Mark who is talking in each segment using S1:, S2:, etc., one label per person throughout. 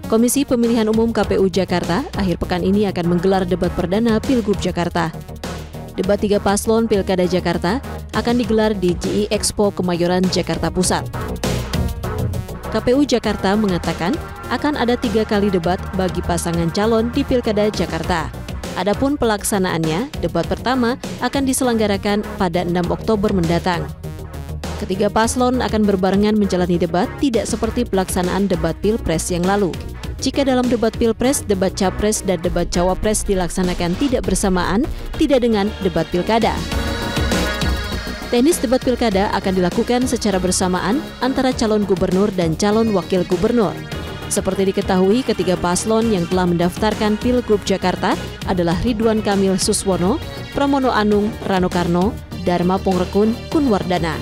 S1: Komisi Pemilihan Umum KPU Jakarta akhir pekan ini akan menggelar debat perdana Pilgub Jakarta. Debat 3 paslon Pilkada Jakarta akan digelar di GI Expo Kemayoran, Jakarta Pusat. KPU Jakarta mengatakan akan ada 3 kali debat bagi pasangan calon di Pilkada Jakarta. Adapun pelaksanaannya, debat pertama akan diselenggarakan pada 6 Oktober mendatang. Ketiga paslon akan berbarengan menjalani debat, tidak seperti pelaksanaan debat Pilpres yang lalu. Jika dalam debat Pilpres, debat Capres, dan debat Cawapres dilaksanakan tidak bersamaan, tidak dengan debat Pilkada. Teknis debat Pilkada akan dilakukan secara bersamaan antara calon gubernur dan calon wakil gubernur. Seperti diketahui, ketiga paslon yang telah mendaftarkan Pilgub Jakarta adalah Ridwan Kamil Suswono, Pramono Anung, Rano Karno, Dharma Pongrekun, Kunwardana.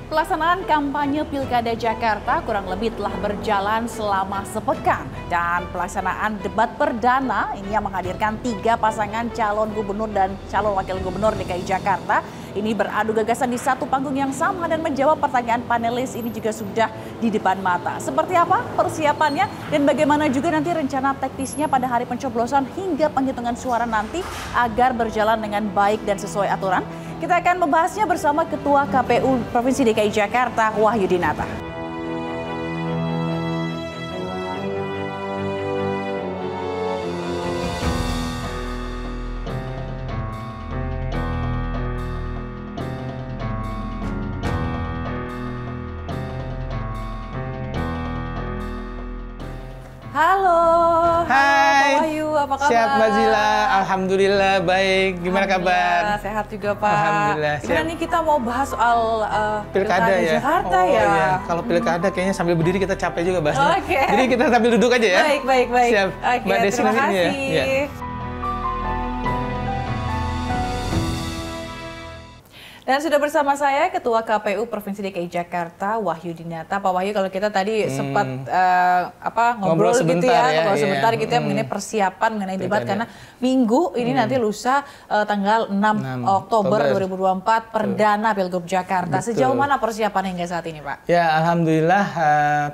S2: Pelaksanaan kampanye Pilkada Jakarta kurang lebih telah berjalan selama sepekan dan pelaksanaan debat perdana ini yang menghadirkan 3 pasangan calon gubernur dan calon wakil gubernur DKI Jakarta ini beradu gagasan di satu panggung yang sama dan menjawab pertanyaan panelis ini juga sudah di depan mata. Seperti apa persiapannya dan bagaimana juga nanti rencana teknisnya pada hari pencoblosan hingga penghitungan suara nanti agar berjalan dengan baik dan sesuai aturan? Kita akan membahasnya bersama Ketua KPU Provinsi DKI Jakarta, Wahyudinata. Halo.
S3: Hai.
S2: Pak Wahyu, apa kabar?
S3: Siap Mbak Zila, Alhamdulillah baik. Gimana kabar?
S2: Sehat juga Pak.
S3: Alhamdulillah.
S2: Gimana nih kita mau bahas soal
S3: Pilkada ya?
S2: Jakarta
S3: oh,
S2: ya?
S3: Iya. Kalau Pilkada kayaknya sambil berdiri kita capek juga bahasnya.
S2: Oke.
S3: Jadi kita sambil duduk aja ya?
S2: Baik.
S3: Siap.
S2: Oke,
S3: Mbak Desi
S2: terima
S3: nanti
S2: kasih.
S3: ya? Ya.
S2: Dan sudah bersama saya Ketua KPU Provinsi DKI Jakarta, Wahyudinata. Pak Wahyu, kalau kita tadi sempat ngobrol
S3: sebentar
S2: gitu ya,
S3: ya,
S2: ngobrol
S3: iya.
S2: sebentar gitu ya mengenai persiapan mengenai debat karena minggu ini nanti lusa tanggal 6 Oktober 2024 perdana Pilgub Jakarta.
S3: Betul.
S2: Sejauh mana persiapan hingga saat ini, Pak?
S3: Ya, Alhamdulillah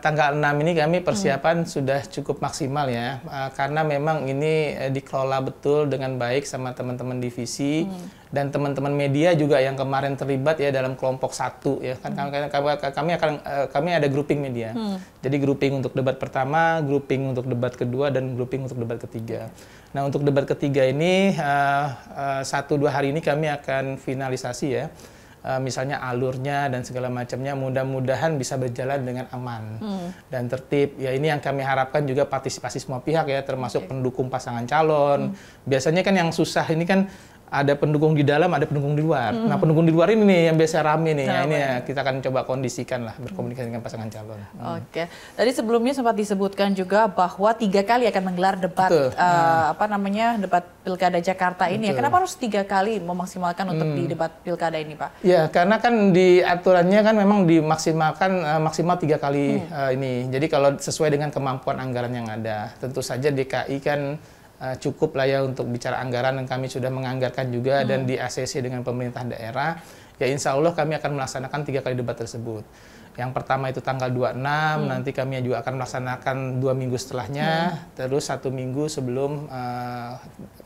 S3: tanggal 6 ini kami persiapan sudah cukup maksimal ya. Karena memang ini dikelola betul dengan baik sama teman-teman divisi dan teman-teman media juga yang kemarin terlibat ya dalam kelompok 1 ya. Kan kami ada grouping media. Jadi grouping untuk debat pertama, grouping untuk debat kedua, dan grouping untuk debat ketiga. Nah, untuk debat ketiga ini 1-2 hari ini kami akan finalisasi ya. Misalnya alurnya dan segala macamnya, mudah-mudahan bisa berjalan dengan aman dan tertib. Ya, ini yang kami harapkan juga partisipasi semua pihak ya, termasuk pendukung pasangan calon. Biasanya kan yang susah ini kan ada pendukung di dalam, ada pendukung di luar. Nah, pendukung di luar ini nih yang biasa rame nih. Nah, ini ya kita akan coba kondisikan lah, berkomunikasi dengan pasangan calon.
S2: Oke. Tadi sebelumnya sempat disebutkan juga bahwa 3 kali akan menggelar debat debat Pilkada Jakarta ini. Ya, kenapa harus 3 kali memaksimalkan untuk di debat Pilkada ini, Pak?
S3: Ya, karena kan di aturannya kan memang dimaksimalkan maksimal 3 kali ini. Jadi kalau sesuai dengan kemampuan anggaran yang ada, tentu saja DKI kan cukup lah ya untuk bicara anggaran, dan kami sudah menganggarkan juga dan di ACC dengan pemerintah daerah. Ya, insya Allah kami akan melaksanakan 3 kali debat tersebut. Yang pertama itu tanggal 26, nanti kami juga akan melaksanakan 2 minggu setelahnya, terus 1 minggu sebelum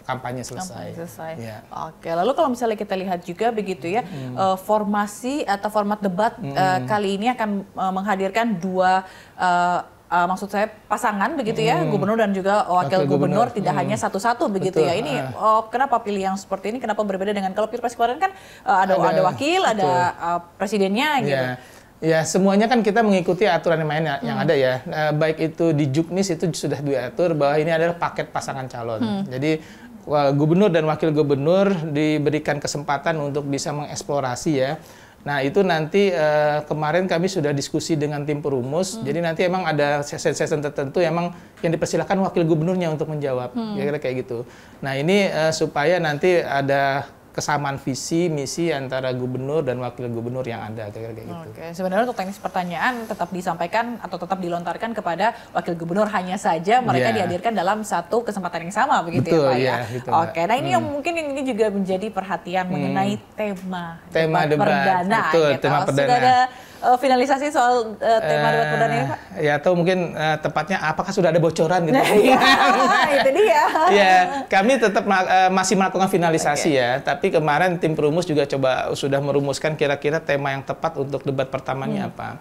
S3: kampanye selesai. Ya.
S2: Oke, lalu kalau misalnya kita lihat juga begitu ya, formasi atau format debat kali ini akan menghadirkan 2 maksud saya pasangan begitu ya, gubernur dan juga wakil gubernur, tidak hanya satu-satu begitu. Betul. Ya. Ini kenapa pilih yang seperti ini? Kenapa berbeda dengan kalau Pilpres kemarin kan ada wakil, ada presidennya gitu.
S3: Ya, semuanya kan kita mengikuti aturan yang main yang ada ya. Baik itu di Juknis itu sudah diatur bahwa ini adalah paket pasangan calon. Jadi gubernur dan wakil gubernur diberikan kesempatan untuk bisa mengeksplorasi ya Nah, itu nanti kemarin kami sudah diskusi dengan tim perumus. Jadi nanti emang ada sesi-sesi tertentu emang yang dipersilakan wakil gubernurnya untuk menjawab. Kira-kira kayak gitu. Nah, ini supaya nanti ada kesamaan visi, misi antara gubernur dan wakil gubernur yang ada, kayak gitu.
S2: Oke, sebenarnya untuk teknis pertanyaan tetap disampaikan atau tetap dilontarkan kepada wakil gubernur, hanya saja mereka dihadirkan dalam satu kesempatan yang sama, begitu.
S3: Betul,
S2: ya Pak ya?
S3: Gitu,
S2: Oke, nah ini yang mungkin ini juga menjadi perhatian mengenai tema
S3: debat
S2: perdana.
S3: Betul,
S2: gitu.
S3: tema perdana.
S2: Sudah ada finalisasi soal tema debat perdana ini, Pak?
S3: Ya, atau mungkin tepatnya apakah sudah ada bocoran gitu?
S2: Itu dia.
S3: Ya, kami tetap masih melakukan finalisasi ya. Tapi kemarin tim perumus juga sudah merumuskan kira-kira tema yang tepat untuk debat pertamanya apa.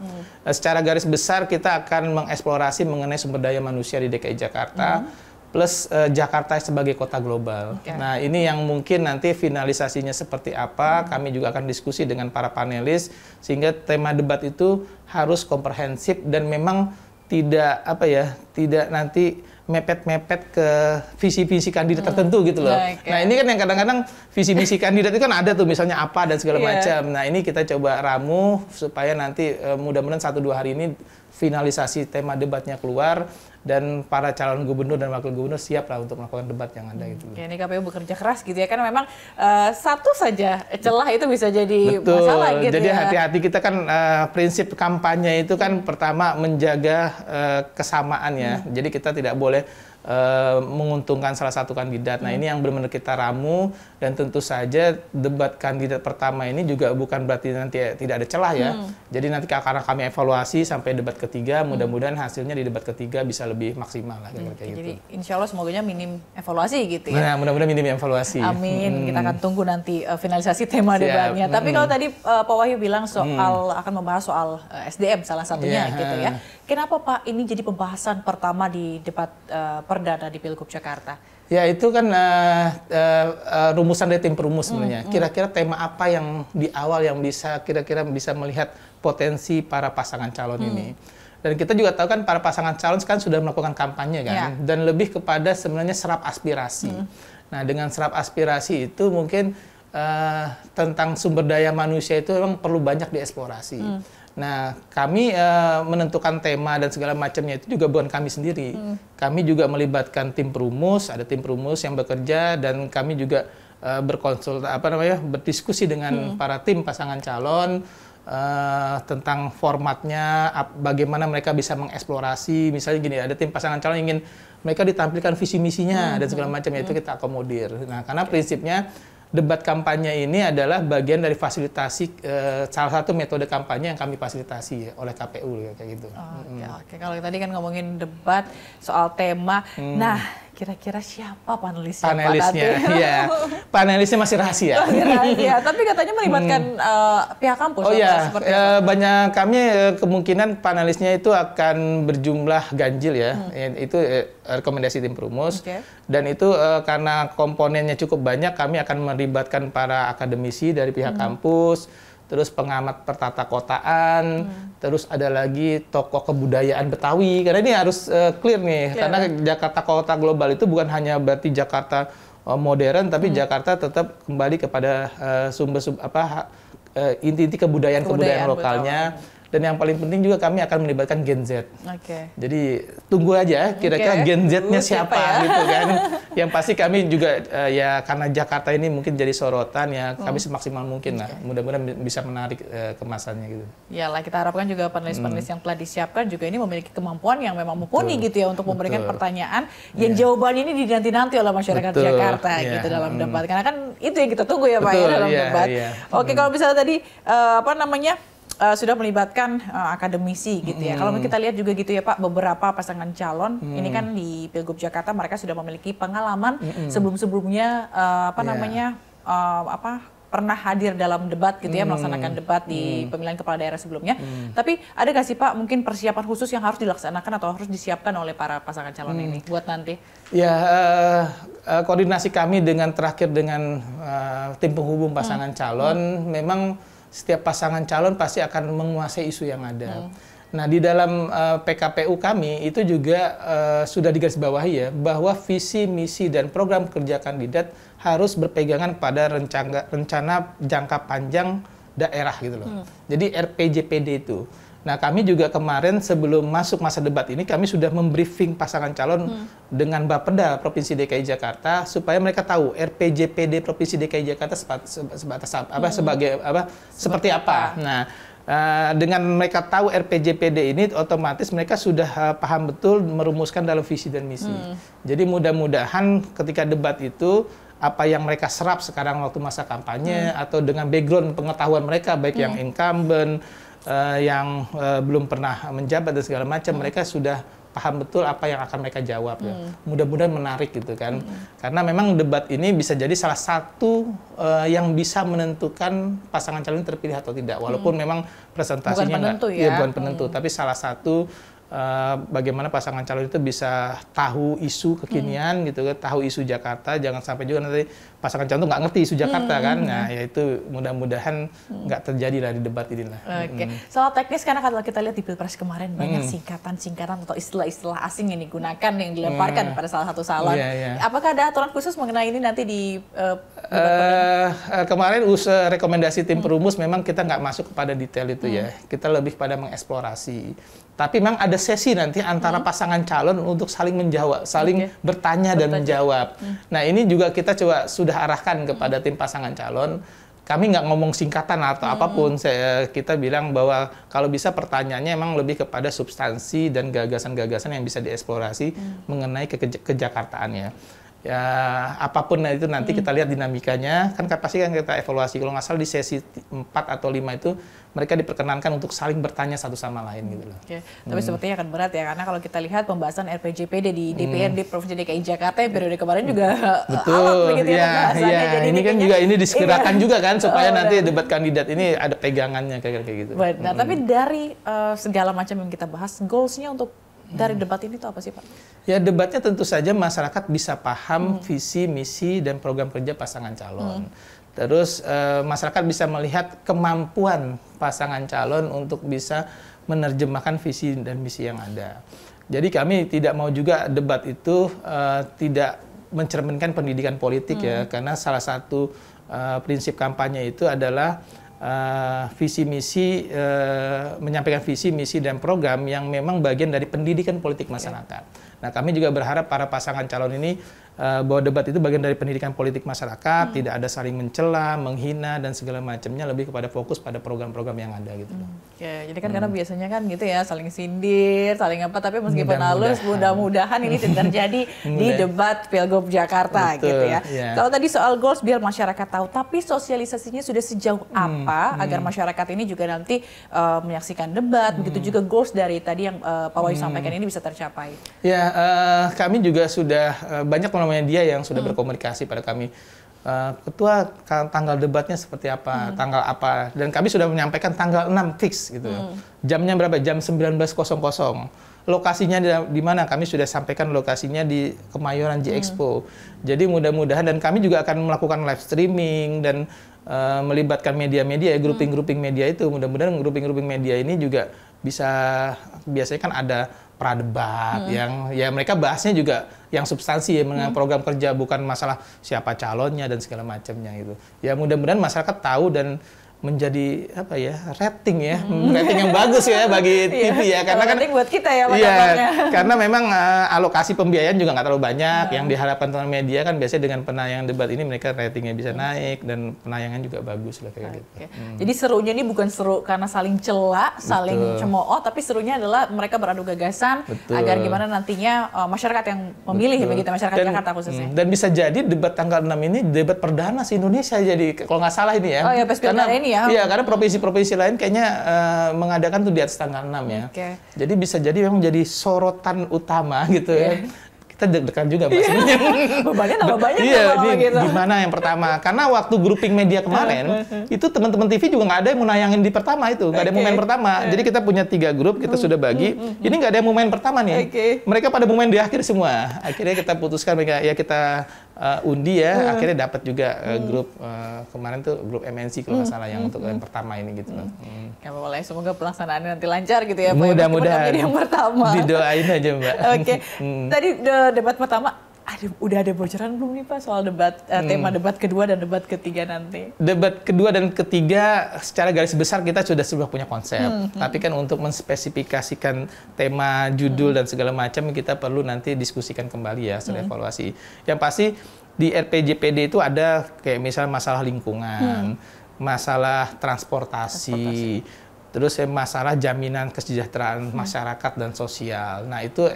S3: Secara garis besar kita akan mengeksplorasi mengenai sumber daya manusia di DKI Jakarta. Plus Jakarta sebagai kota global. Nah, ini yang mungkin nanti finalisasinya seperti apa, kami juga akan diskusi dengan para panelis, sehingga tema debat itu harus komprehensif dan memang tidak tidak nanti mepet-mepet ke visi-visi kandidat tertentu gitu loh. Nah, ini kan yang kadang-kadang visi-misi kandidat itu kan ada tuh, misalnya apa dan segala macam. Nah, ini kita coba ramu supaya nanti mudah-mudahan 1-2 hari ini finalisasi tema debatnya keluar dan para calon gubernur dan wakil gubernur siap lah untuk melakukan debat yang ada gitu.
S2: Ini KPU bekerja keras gitu ya, kan memang satu saja celah itu bisa jadi masalah gitu.
S3: Jadi
S2: ya.
S3: hati-hati, kita kan prinsip kampanye itu kan pertama menjaga kesamaan ya. Jadi kita tidak boleh menguntungkan salah satu kandidat. Nah, ini yang benar-benar kita ramu, dan tentu saja debat kandidat pertama ini juga bukan berarti nanti tidak ada celah ya. Jadi nanti karena kami evaluasi sampai debat ketiga, mudah-mudahan hasilnya di debat ketiga bisa lebih maksimal lah kayak gitu.
S2: Jadi insya Allah semoganya minim evaluasi gitu ya.
S3: Nah, mudah-mudahan minim evaluasi.
S2: Amin. Kita akan tunggu nanti finalisasi tema debatnya. Tapi kalau tadi Pak Wahyu bilang soal akan membahas soal SDM salah satunya gitu ya. Kenapa Pak ini jadi pembahasan pertama di debat perdana di Pilgub Jakarta?
S3: Ya, itu kan rumusan dari tim perumus sebenarnya. Kira-kira tema apa yang di awal yang kira-kira bisa melihat potensi para pasangan calon ini. Dan kita juga tahu kan para pasangan calon kan sudah melakukan kampanye kan, dan lebih kepada sebenarnya serap aspirasi. Nah, dengan serap aspirasi itu mungkin tentang sumber daya manusia itu memang perlu banyak dieksplorasi. Nah, kami menentukan tema dan segala macamnya itu juga bukan kami sendiri. Kami juga melibatkan tim perumus, ada tim perumus yang bekerja, dan kami juga berdiskusi dengan para tim pasangan calon tentang formatnya, bagaimana mereka bisa mengeksplorasi. Misalnya gini, ada tim pasangan calon ingin mereka ditampilkan visi misinya dan segala macamnya, itu kita akomodir. Nah, karena prinsipnya debat kampanye ini adalah bagian dari fasilitasi salah satu metode kampanye yang kami fasilitasi oleh KPU kayak gitu.
S2: Oke. Kalau tadi kan ngomongin debat soal tema, nah kira-kira siapa panelisnya?
S3: Iya, panelisnya masih rahasia.
S2: Tapi katanya melibatkan pihak kampus.
S3: Banyak kami kemungkinan panelisnya itu akan berjumlah ganjil ya. Itu rekomendasi tim perumus. Dan itu karena komponennya cukup banyak, kami akan melibatkan para akademisi dari pihak kampus, terus pengamat pertata kotaan, terus ada lagi tokoh kebudayaan Betawi. Karena ini harus clear nih, karena Jakarta kota global itu bukan hanya berarti Jakarta modern, tapi Jakarta tetap kembali kepada inti-inti kebudayaan lokalnya. Dan yang paling penting juga kami akan melibatkan Gen Z. Jadi tunggu aja kira-kira Gen Z-nya siapa gitu kan. Yang pasti kami juga ya karena Jakarta ini mungkin jadi sorotan ya, kami semaksimal mungkin lah. Mudah-mudahan bisa menarik kemasannya gitu.
S2: Iyalah, kita harapkan juga panelis-panelis yang telah disiapkan juga ini memiliki kemampuan yang memang mumpuni gitu ya untuk memberikan pertanyaan yang jawabannya ini dinanti-nanti oleh masyarakat Jakarta gitu dalam debat. Karena kan itu yang kita tunggu ya Pak ya dalam debat. Oke, kalau misalnya tadi sudah melibatkan akademisi gitu ya. Kalau kita lihat juga gitu ya Pak, beberapa pasangan calon ini kan di Pilgub Jakarta mereka sudah memiliki pengalaman sebelum-sebelumnya pernah hadir dalam debat gitu ya, melaksanakan debat di pemilihan kepala daerah sebelumnya. Tapi ada nggak sih Pak mungkin persiapan khusus yang harus dilaksanakan atau harus disiapkan oleh para pasangan calon ini buat nanti?
S3: Ya, koordinasi kami terakhir dengan tim penghubung pasangan calon, memang setiap pasangan calon pasti akan menguasai isu yang ada. Nah, di dalam PKPU kami itu juga sudah digarisbawahi ya, bahwa visi, misi, dan program kerja kandidat harus berpegangan pada rencana jangka panjang daerah gitu loh. Jadi RPJPD itu. Nah, kami juga kemarin sebelum masuk masa debat ini, kami sudah membriefing pasangan calon dengan Bapeda Provinsi DKI Jakarta supaya mereka tahu RPJPD Provinsi DKI Jakarta sebatas apa, seperti apa. Nah, dengan mereka tahu RPJPD ini, otomatis mereka sudah paham betul merumuskan dalam visi dan misi. Jadi mudah-mudahan ketika debat itu apa yang mereka serap sekarang waktu masa kampanye atau dengan background pengetahuan mereka baik yang incumbent, yang belum pernah menjabat dan segala macam, mereka sudah paham betul apa yang akan mereka jawab ya. Mudah-mudahan menarik gitu kan. Karena memang debat ini bisa jadi salah satu yang bisa menentukan pasangan calon terpilih atau tidak. Walaupun memang presentasinya bukan penentu, tapi salah satu bagaimana pasangan calon itu bisa tahu isu kekinian gitu kan, tahu isu Jakarta, jangan sampai juga nanti pasangan calon itu nggak ngerti isu Jakarta kan. Nah, ya itu mudah-mudahan nggak terjadi lah di debat ini lah.
S2: Oke. Soal teknis, karena kalau kita lihat di Pilpres kemarin banyak singkatan-singkatan atau istilah-istilah asing yang digunakan, yang dilemparkan pada salah satu calon. Apakah ada aturan khusus mengenai ini nanti di
S3: kemarin rekomendasi tim perumus memang kita nggak masuk kepada detail itu ya. Kita lebih pada mengeksplorasi. Tapi memang ada sesi nanti antara pasangan calon untuk saling menjawab, saling bertanya dan menjawab. Nah, ini juga kita coba sudah arahkan kepada tim pasangan calon. Kami nggak ngomong singkatan atau apapun. Kita bilang bahwa kalau bisa pertanyaannya emang lebih kepada substansi dan gagasan-gagasan yang bisa dieksplorasi mengenai kejakartaannya. Ya, apapun itu nanti kita lihat dinamikanya, kan pasti kan kita evaluasi. Kalau nggak salah di sesi 4 atau 5 itu mereka diperkenankan untuk saling bertanya satu sama lain gitu loh.
S2: Tapi sepertinya akan berat ya, karena kalau kita lihat pembahasan RPJPD di DPRD Provinsi DKI Jakarta periode kemarin juga alot begitu ya pembahasannya. Jadi
S3: ini kan juga ini disegerakan juga kan supaya nanti debat kandidat ini ada pegangannya kayak gitu.
S2: Nah, tapi dari segala macam yang kita bahas, goals-nya untuk dari debat ini itu apa sih, Pak?
S3: Ya, debatnya tentu saja masyarakat bisa paham visi, misi, dan program kerja pasangan calon. Terus masyarakat bisa melihat kemampuan pasangan calon untuk bisa menerjemahkan visi dan misi yang ada. Jadi kami tidak mau juga debat itu tidak mencerminkan pendidikan politik ya, karena salah satu prinsip kampanye itu adalah visi misi, menyampaikan visi misi dan program yang memang bagian dari pendidikan politik masyarakat. Nah, kami juga berharap para pasangan calon ini bahwa debat itu bagian dari pendidikan politik masyarakat, tidak ada saling mencela, menghina dan segala macamnya, lebih kepada fokus pada program-program yang ada gitu.
S2: Jadi kan karena biasanya kan gitu ya, saling sindir, saling apa, tapi meskipun halus, mudah-mudahan ini tidak terjadi di debat Pilgub Jakarta gitu ya. Kalau tadi soal goals biar masyarakat tahu, tapi sosialisasinya sudah sejauh apa agar masyarakat ini juga nanti menyaksikan debat, begitu juga goals dari tadi yang Pak Wahyu sampaikan ini bisa tercapai.
S3: Ya, kami juga sudah banyak media yang sudah berkomunikasi pada kami. Ketua, tanggal debatnya seperti apa, tanggal apa, dan kami sudah menyampaikan tanggal 6 fix gitu. Jamnya berapa? Jam 19.00. Lokasinya di mana? Kami sudah sampaikan lokasinya di Kemayoran J-Expo. Jadi mudah-mudahan, dan kami juga akan melakukan live streaming dan melibatkan media-media, grouping-grouping media itu. Mudah-mudahan grouping-grouping media ini juga bisa, biasanya kan ada pradebat yang ya mereka bahasnya juga yang substansi ya, mengenai program kerja, bukan masalah siapa calonnya dan segala macamnya gitu. Ya mudah-mudahan masyarakat tahu dan menjadi apa ya, rating ya, rating yang bagus ya bagi TV ya, karena kan
S2: buat kita ya,
S3: karena memang alokasi pembiayaan juga nggak terlalu banyak. Yang diharapkan teman media kan biasanya dengan penayangan debat ini mereka ratingnya bisa naik dan penayangan juga bagus lah kayak gitu.
S2: Jadi serunya ini bukan seru karena saling cela, saling cemooh, tapi serunya adalah mereka beradu gagasan agar gimana nantinya masyarakat yang memilih begitu, masyarakat Jakarta khususnya.
S3: Dan bisa jadi debat tanggal 6 ini debat perdana se-Indonesia jadi kalau nggak salah ini ya.
S2: Oh ya, karena ini ya.
S3: Iya, karena provinsi-provinsi lain kayaknya mengadakan tuh di atas tanggal 6 ya. Jadi bisa jadi memang jadi sorotan utama gitu ya. Kita deg-degan juga Mbak sebenarnya.
S2: Bebannya tambah banyak
S3: gitu. Gimana yang pertama? Karena waktu grouping media kemarin, itu teman-teman TV juga nggak ada yang mau nayangin di pertama itu. Nggak ada yang mau main pertama. Jadi kita punya 3 grup, kita sudah bagi. Ini nggak ada yang mau main pertama nih. Mereka pada mau main di akhir semua. Akhirnya kita putuskan, ya kita undi ya. Akhirnya dapat juga grup, kemarin tuh grup MNC kalau nggak salah yang untuk yang pertama ini gitu.
S2: Ya boleh, semoga pelaksanaannya nanti lancar gitu ya.
S3: Mudah-mudahan.
S2: Yang pertama.
S3: Didoain aja Mbak.
S2: Tadi debat pertama Udah ada bocoran belum nih Pak soal debat tema debat kedua dan debat ketiga nanti?
S3: Debat kedua dan ketiga secara garis besar kita sudah punya konsep. Tapi kan untuk menspesifikasikan tema, judul dan segala macam kita perlu nanti diskusikan kembali ya, setelah evaluasi. Yang pasti di RPJPD itu ada kayak misalnya masalah lingkungan, masalah transportasi. Terus masalah jaminan kesejahteraan masyarakat dan sosial. Nah itu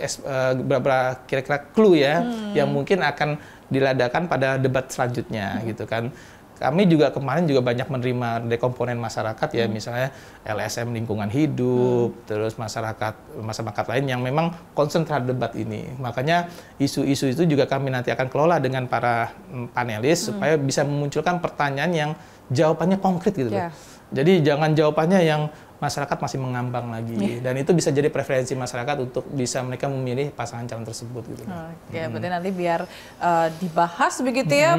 S3: beberapa kira-kira clue ya yang mungkin akan diladakan pada debat selanjutnya gitu kan. Kami juga kemarin juga banyak menerima dari komponen masyarakat ya, misalnya LSM lingkungan hidup, terus masyarakat lain yang memang concern terhadap debat ini. Makanya isu-isu itu juga kami nanti akan kelola dengan para panelis supaya bisa memunculkan pertanyaan yang jawabannya konkret gitu loh. Jadi jangan jawabannya yang masyarakat masih mengambang lagi, dan itu bisa jadi preferensi masyarakat untuk bisa mereka memilih pasangan calon tersebut gitu.
S2: Oke, berarti nanti biar dibahas begitu ya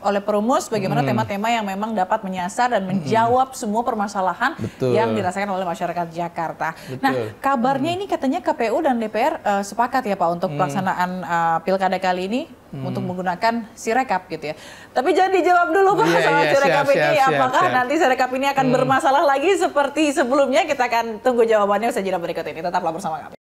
S2: oleh perumus bagaimana tema-tema yang memang dapat menyasar dan menjawab semua permasalahan yang dirasakan oleh masyarakat Jakarta. Nah, kabarnya ini katanya KPU dan DPR sepakat ya Pak untuk pelaksanaan pilkada kali ini untuk menggunakan Sirekap gitu ya. Tapi jangan dijawab dulu Pak soal Sirekap ini, apakah nanti Sirekap ini akan bermasalah lagi seperti sebelumnya? Kita akan tunggu jawabannya usai jeda berikut ini. Tetaplah bersama kami.